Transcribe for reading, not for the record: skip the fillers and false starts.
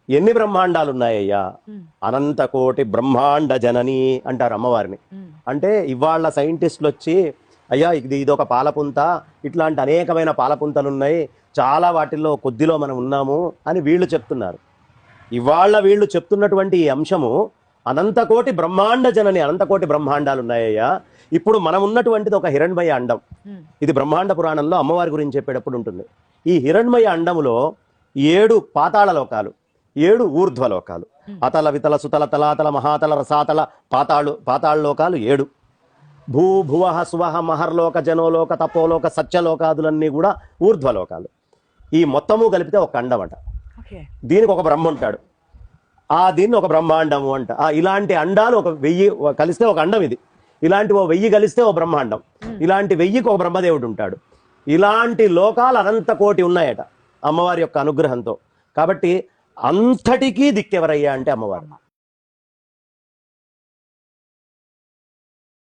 ఎన్ని బ్రహ్మాండాలు ఉన్నాయ్యా? అనంత కోటి బ్రహ్మాండ జనని అంటారు అమ్మవారిని. అంటే ఇవాళ సైంటిస్టులు వచ్చి అయ్యా ఇదొక పాలపుంత, ఇట్లాంటి అనేకమైన పాలపుంతలు ఉన్నాయి, చాలా వాటిల్లో కొద్దిలో మనం ఉన్నాము అని వీళ్ళు చెప్తున్నారు. ఇవాళ వీళ్ళు చెప్తున్నటువంటి ఈ అంశము అనంతకోటి బ్రహ్మాండ జనని, అనంతకోటి బ్రహ్మాండాలు ఉన్నాయ్యా. ఇప్పుడు మనం ఉన్నటువంటిది ఒక హిరణ్మయ అండం. ఇది బ్రహ్మాండ పురాణంలో అమ్మవారి గురించి చెప్పేటప్పుడు ఉంటుంది. ఈ హిరణ్మయ అండములో 7 పాతాళ లోకాలు, 7 ఊర్ధ్వలోకాలు, అతల వితల సుతల తలాతల మహాతల రసాతల పాతాళ లోకాలు 7. భూ భువః సువః మహర్లోక జనోలోక తపోలోక సత్యలోకాదులన్నీ కూడా ఊర్ధ్వలోకాలు. ఈ మొత్తము కలిపితే ఒక అండమట. దీనికి ఒక బ్రహ్మ ఉంటాడు, దీన్ని ఒక బ్రహ్మాండము అంట. ఇలాంటి అండాలు ఒక 1000 కలిస్తే ఒక అండం ఇది. ఇలాంటి 1000 కలిస్తే ఒక బ్రహ్మాండం. ఇలాంటి 1000కి ఒక బ్రహ్మదేవుడు ఉంటాడు. ఇలాంటి లోకాలు అనంత కోటి ఉన్నాయట అమ్మవారి యొక్క అనుగ్రహంతో. కాబట్టి అంతటికీ దిక్కెవరయ్యా అంటే అమ్మవారు.